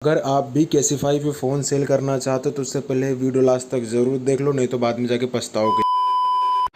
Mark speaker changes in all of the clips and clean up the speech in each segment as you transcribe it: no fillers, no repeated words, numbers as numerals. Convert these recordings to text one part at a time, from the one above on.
Speaker 1: अगर आप भी कैसीफाई पे फ़ोन सेल करना चाहते हो तो उससे पहले वीडियो लास्ट तक ज़रूर देख लो, नहीं तो बाद में जाके पछताओगे।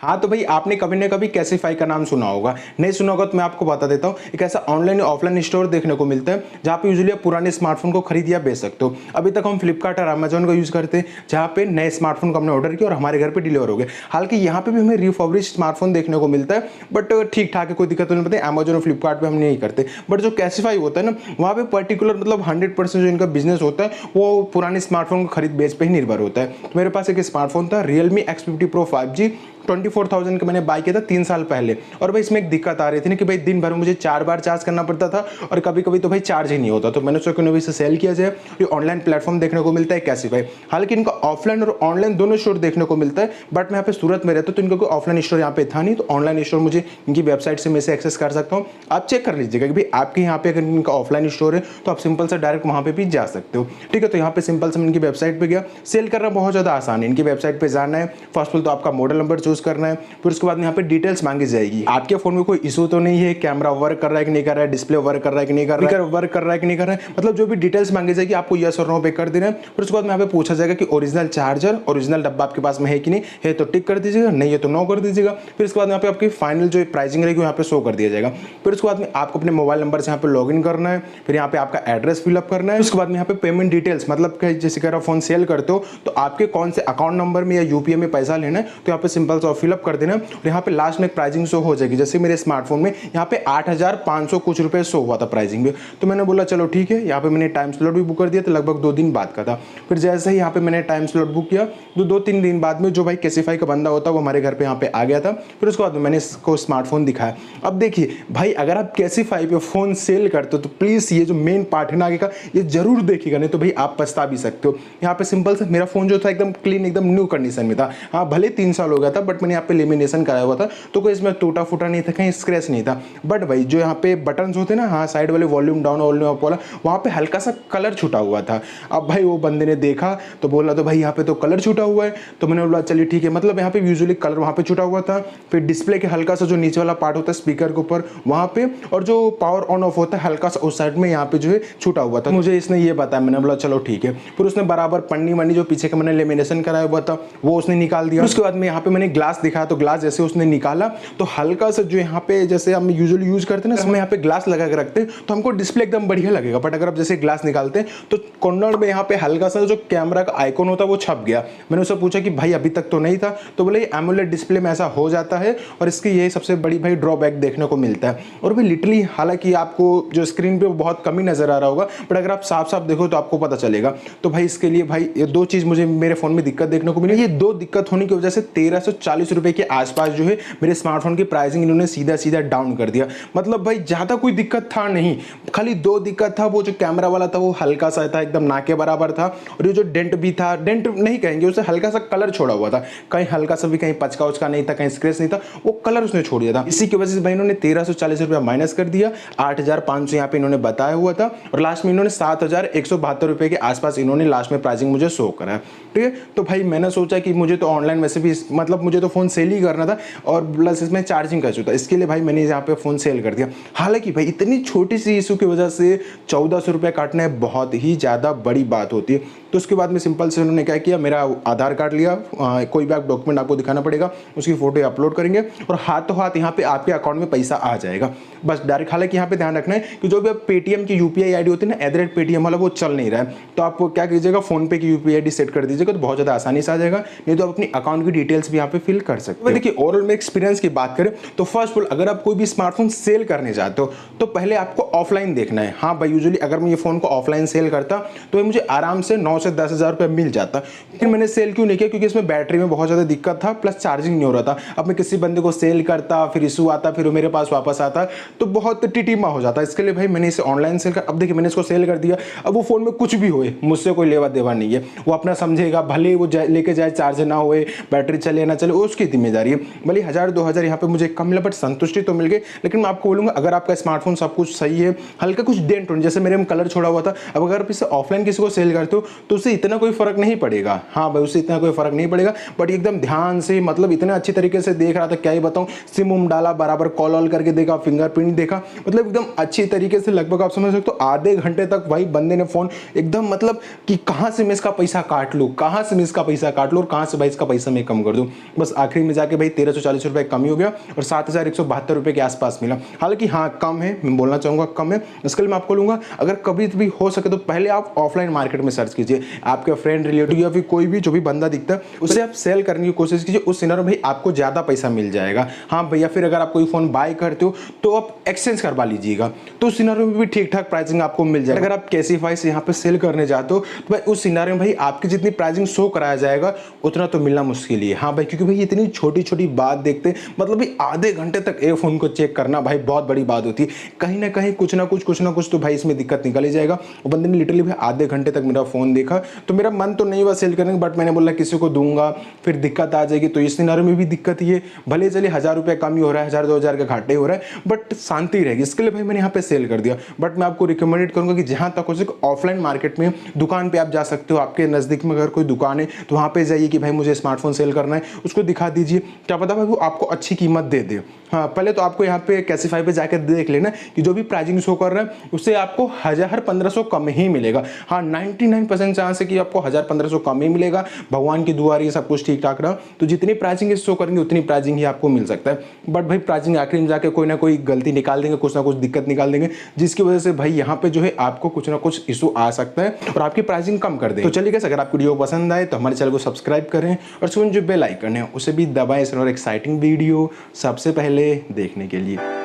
Speaker 1: हाँ तो भाई आपने कभी ना कभी कैसीफाई का नाम सुना होगा, नहीं सुना होगा तो मैं आपको बता देता हूँ। एक ऐसा ऑनलाइन या ऑफलाइन स्टोर देखने को मिलता है जहाँ पे यूजुअली आप पुराने स्मार्टफोन को खरीद या बेच सकते हो। अभी तक हम फ्लिपकार्ट और अमेजोन का यूज़ करते हैं जहाँ पे नए स्मार्टफोन को हमने ऑर्डर किया और हमारे घर पे डिलीवर हो गए। हालांकि यहाँ पे भी हमें रिफर्बिश्ड स्मार्टफोन देखने को मिलता है, बट ठीक ठाक है, कोई दिक्कत नहीं पड़ती। अमेजोन और फ्लिपकार्ट पर हम नहीं करते, बट जो कैसीफाई होता है ना वहाँ पे पर्टिकुलर मतलब 100% जो इनका बिजनेस होता है वो पुराने स्मार्टफोन को खरीद बेच पे ही निर्भर होता है। तो मेरे पास एक स्मार्टफोन था Realme X50 Pro 5G 24,000 का मैंने बाय किया था 3 साल पहले। और भाई इसमें एक दिक्कत आ रही थी ना कि भाई दिन भर में मुझे 4 बार चार्ज करना पड़ता था और कभी कभी तो भाई चार्ज ही नहीं होता। तो मैंने सोचा क्यों ना इसे सेल किया जाए। ये ऑनलाइन प्लेटफॉर्म देखने को मिलता है कैसीफाई। हालांकि इनका ऑफलाइन और ऑनलाइन दोनों स्टोर देखने को मिलता है, बट मैं यहाँ पे सूरत में रहता हूँ तो इनका कोई ऑफलाइन स्टोर यहाँ पे था नहीं, तो ऑनलाइन स्टोर मुझे इनकी वेबसाइट से मैं इसे एक्सेस कर सकता हूँ। आप चेक कर लीजिएगा कि भाई आपके यहाँ पे अगर इनका ऑफलाइन स्टोर है तो आप सिंपल से डायरेक्ट वहाँ पे भी जा सकते हो। ठीक है, तो यहाँ पे सिंपल से इनकी वेबसाइट पे गया। सेल करना बहुत ज़्यादा आसान है। इनकी वेबसाइट पे जाना है, फर्स्ट ऑफ ऑल तो आपका मॉडल नंबर चूज करना है, फिर उसके बाद यहाँ पे डिटेल्स मांगी जाएगी। आपके फोन में कोई इशू तो नहीं है, कैमरा वर्क कर रहा है कि नहीं कर रहा है, डिस्प्ले वर्क कर रहा है कि नहीं कर रहा है, वर्क कर रहा है कि नहीं कर रहा है, मतलब जो भी डिटेल्स मांगी जाएगी आपको यस और नो पे कर देना है। फिर उसके बाद यहाँ पे पूछा जाएगा कि ओरिजिनल चार्जर ओरिजिनल डब्बा आपके पास में है कि नहीं है, तो टिक कर दीजिएगा, नहीं है तो नो कर दीजिएगा। फिर उसके बाद यहाँ पे आपकी फाइनल जो प्राइसिंग रहेगी यहाँ पे शो कर दिया जाएगा। फिर उसके बाद में आपको अपने मोबाइल नंबर से यहाँ पे लॉग इन करना है, फिर यहाँ पे आपका एड्रेस फिलअप करना है। उसके बाद में यहाँ पे पेमेंट डिटेल्स, मतलब जैसे अगर आप फोन सेल करते हो तो आपके कौन से अकाउंट नंबर में या यूपीआई में पैसा लेना है, तो यहाँ पे सिंपल सा फिलअप कर देना है। और यहाँ पे लास्ट में प्राइसिंग शो हो जाएगी। जैसे मेरे स्मार्टफोन में यहाँ पे 8,500 कुछ रुपए शो हुआ था प्राइसिंग में, तो मैंने बोला चलो ठीक है। यहाँ पे मैंने टाइम स्लॉट भी बुक कर दिया, तो लगभग 2 दिन बाद का था। फिर जैसे ही यहाँ पे मैंने टाइम स्लॉट बुक किया तो 2-3 दिन बाद में जो भाई कैसीफाई का बंदा होता है वो हमारे घर पे यहाँ पे आ गया था। फिर उसके बाद मैंने इसको स्मार्टफोन दिखाया। अब देखिए भाई, अगर आप कैसीफाई पे फोन सेल करते हो तो प्लीज़ ये जो मेन पार्ट है ना आगे का, ये जरूर देखिएगा, नहीं तो भाई आप पछता भी सकते हो। यहाँ पे सिंपल से मेरा फोन जो था एकदम क्लीन, एकदम न्यू कंडीशन में था। हाँ भले 3 साल हो गया था, बट मैंने यहाँ पे लेमिनेशन कराया हुआ था, तो कोई इसमें टूटा फूटा नहीं था, कहीं स्क्रैच नहीं था। बट भाई जो यहाँ पे बटन्स होते ना, हाँ साइड वाले वॉल्यूम डाउन वॉल्यूम अप वाला, वहाँ पे हल्का सा कलर छूटा हुआ था। अब भाई वो बंदे ने देखा तो बोला तो भाई यहाँ पे तो कलर छूटा हुआ है। तो मैंने बोला चलिए ठीक है, मतलब यहाँ पे यूजुअली कलर वहाँ पे छूटा हुआ था। फिर डिस्प्ले के हल्का सा जो नीचे वाला पार्ट होता है स्पीकर के ऊपर वहाँ पे, और जो पावर ऑन ऑफ होता है हल्का सा उस साइड में यहाँ पे जो है छूटा हुआ था। मुझे इसने ये बताया, मैंने बोला चलो ठीक है। फिर उसने बराबर पन्नी वन्नी जो पीछे का मैंने लेमिनेशन कराया हुआ था वो उसने निकाल दिया। उसके बाद में यहाँ पे मैंने ग्लास दिखाया, तो ग्लास जैसे उसने निकाला तो हल्का सा जो यहाँ पे जैसे हम यूजुअली यूज करते हैं ना, हम यहाँ पे ग्लास लगा के रखते हैं तो हमको डिस्प्ले एकदम बढ़िया लगेगा। बट अगर आप जैसे ग्लास निकालते हैं तो कॉर्नर में यहाँ पे हल्का सा जो कैमरा का आइकॉन होता है वो छप गया। मैंने उससे पूछा कि भाई अभी तक तो नहीं था, तो बोले एमोलेड डिस्प्ले में ऐसा हो जाता है और इसकी यही सबसे बड़ी भाई ड्रॉबैक देखने को मिलता है। और भाई लिटरली हालांकि आपको जो स्क्रीन पे बहुत कम ही नजर आ रहा होगा, बट अगर आप साफ साफ देखो तो आपको पता चलेगा। तो भाई इसके लिए भाई ये 2 चीज मुझे मेरे फोन में दिक्कत देखने को मिली। ये 2 दिक्कत होने की वजह से 1340 रुपए के आसपास जो है मेरे स्मार्टफोन की प्राइसिंग इन्होंने सीधा सीधा डाउन कर दिया। मतलब भाई ज्यादा कोई दिक्कत था नहीं, खाली 2 दिक्कत था। वो जो कैमरा वाला था वो हल्का सा था, एकदम ना के बराबर था, और ये जो डेंट भी था, डेंट नहीं कहेंगे उसे, हल्का सा कलर छोड़ा हुआ था, कहीं हल्का सा भी कहीं पचका उचका नहीं था, कहीं स्क्रैच नहीं था, वो कलर उसने छोड़ दिया था। इसी की वजह से भाई इन्होंने 1340 रुपया माइनस कर दिया। 8,500 यहाँ पे इन्होंने बताया हुआ था और लास्ट में इन्होंने 7,172 रुपए के आसपास इन्होंने लास्ट में प्राइसिंग मुझे शो करा। ठीक है, तो भाई मैंने सोचा कि मुझे तो ऑनलाइन वैसे भी मतलब मुझे तो फोन सेल ही करना था और प्लस इसमें चार्जिंग का इशू था, इसके लिए भाई मैंने यहाँ पे फोन सेल कर दिया। हालांकि भाई इतनी छोटी सी इशू की वजह से 1,400 रुपये काटना बहुत ही ज़्यादा बड़ी बात होती है। तो उसके बाद में सिंपल से उन्होंने क्या किया, मेरा आधार कार्ड लिया, कोई भी डॉक्यूमेंट आपको दिखाना पड़ेगा, उसकी फोटो अपलोड करेंगे और हाथों हाथ यहाँ पे आपके अकाउंट में पैसा आ जाएगा बस डायरेक्ट। हालांकि यहाँ पे ध्यान रखना है कि जो भी आप पेटीएम की यूपीआई आईडी होती है ना, @पेटीएम वाला, वो चल नहीं रहा है, तो आप क्या कीजिएगा, फोन पे की यूपीआई आईडी सेट कर दीजिएगा, तो बहुत ज़्यादा आसानी से आ जाएगा। नहीं तो आप अपनी अकाउंट की डिटेल्स भी यहाँ पे फिल कर सकते हो। देखिए ओवरऑल में एक्सपीरियंस की बात करें तो फर्स्ट ऑफ ऑल अगर आप कोई भी स्मार्टफोन सेल करने जाते हो तो पहले आपको ऑफलाइन देखना है। हाँ भाई यूजुअली अगर मैं ये फोन को ऑफलाइन सेल करता तो मुझे आराम से 9 से 10 हज़ार रुपये मिल जाता, लेकिन मैंने सेल क्यों नहीं किया, क्योंकि इसमें बैटरी में बहुत ज़्यादा दिक्कत था, प्लस चार्जिंग नहीं हो रहा था। अब मैं किसी बंदे को सेल करता, फिर इशू आता, फिर वो मेरे पास वापस आता, तो बहुत टिटिमा हो जाता। इसके लिए भाई मैंने इसे ऑनलाइन सेल कर, अब देखिए मैंने इसको सेल कर दिया। अब वो फोन में कुछ भी होए मुझसे कोई लेवा देवा नहीं है, वो अपना समझेगा, भले वो लेके जाए चार्ज ना होए, बैटरी चले ना चले, वो उसकी उसकी जिम्मेदारी है। भले 1000-2000 यहाँ पे मुझे कम मिला बट संतुष्टि तो मिल गई। लेकिन मैं आपको बोलूँगा अगर आपका स्मार्टफोन सब कुछ सही है, हल्का कुछ डेंट हो जैसे मेरे में कलर छोड़ा हुआ था, अब अगर आप इसे ऑफलाइन किसी को सेल करते हो तो उससे इतना कोई फर्क नहीं पड़ेगा। हाँ भाई, उससे इतना कोई फर्क नहीं पड़ेगा, बट एकदम ध्यान से मतलब इतने अच्छी तरीके से देख रहा था, क्या ही बताऊँ, सिम उम डाला, बराबर कॉल ऑल करके देखा, फिंगरप्रिंट देखा, मतलब एकदम अच्छी तरीके से लगभग आप समझ सकते हो आधे घंटे तक भाई बंदे ने फोन एकदम मतलब कि कहाँ से मैं इसका पैसा काट लूँ, कहाँ से मैं इसका पैसा काट लूँ और कहाँ से भाई इसका पैसा मैं कम कर दूँ। बस आखिरी में जाके भाई 1340 रुपये कम ही हो गया और 7172 रुपये के आसपास मिला। हालांकि हाँ कम है, मैं बोलना चाहूँगा कम है। इसके लिए मैं आपको लूँगा अगर कभी भी हो सके तो पहले आप ऑफलाइन मार्केट में सर्च कीजिए, आपके फ्रेंड रिलेटिव या फिर कोई भी जो भी बंदा दिखता है उसे आप सेल करने की कोशिश कीजिए, उस सिनेरियो में भाई आपको ज़्यादा पैसा मिल जाएगा। हाँ भैया, फिर अगर आप कोई फ़ोन बाय करते हो तो आप एक्सचेंज करवा लीजिएगा, तो उस सिनेरियो में भी ठीक ठाक प्राइसिंग आपको मिल जाएगा। अगर आप कैसीफाई से यहाँ पे सेल करने जाते हो तो भाई उस सिनेरियो में भाई आपकी जितनी प्राइसिंग शो कराया जाएगा उतना तो मिलना मुश्किल ही है। हाँ भाई, क्योंकि भाई इतनी छोटी छोटी बात देखते मतलब भाई आधे घंटे तक एक फ़ोन को चेक करना भाई बहुत बड़ी बात होती है। कहीं ना कहीं कुछ ना कुछ तो भाई इसमें दिक्कत निकल ही जाएगा। बंदे ने लिटरली भाई आधे घंटे तक मेरा फ़ोन देखा, तो मेरा मन तो नहीं हुआ सेल करने, बट मैंने बोला किसी को दूंगा फिर दिक्कत आ जाएगी, तो इस सिनेरियो में भी दिक्कत ये भले चलिए 1000 रुपये कम ही हो रहा है, 1000-2000 का घाटे हो रहा है, बट शांति रहेगी। इसके लिए भाई मैंने यहाँ पे सेल कर दिया। बट मैं आपको रिकमेंडेड करूँगा कि जहाँ तक हो सके ऑफलाइन मार्केट में दुकान पे आप जा सकते हो, आपके नज़दीक में अगर कोई दुकान है तो वहाँ पे जाइए कि भाई मुझे स्मार्टफोन सेल करना है, उसको दिखा दीजिए, क्या पता भाई वो आपको अच्छी कीमत दे दे। हाँ, पहले तो आपको यहाँ पे कैसीफाई पे जाकर देख लेना कि जो भी प्राइसिंग शो कर रहा है उससे आपको 1000-1500 कम ही मिलेगा। हाँ, 99% चांस है कि आपको 1000-1500 कम ही मिलेगा। भगवान की दुआ रही है, सब कुछ ठीक ठाक रहा तो जितनी प्राइसिंग शो करेंगे उतनी प्राइसिंग ही आपको मिल सकता है। बट भाई प्राइसिंग आखिरी में जाके कोई ना कोई गलती निकाल देंगे, कुछ ना कुछ दिक्कत निकाल देंगे, जिसकी वजह से भाई यहाँ पे जो है आपको कुछ ना कुछ इशू आ सकता है और आपकी प्राइसिंग कम कर देंगे। तो चलिए गाइस, अगर आपको वीडियो पसंद आए तो हमारे चैनल को सब्सक्राइब करें और सुन जो बेल आइकन है उसे भी दबाएं और एक्साइटिंग वीडियो सबसे पहले देखने के लिए।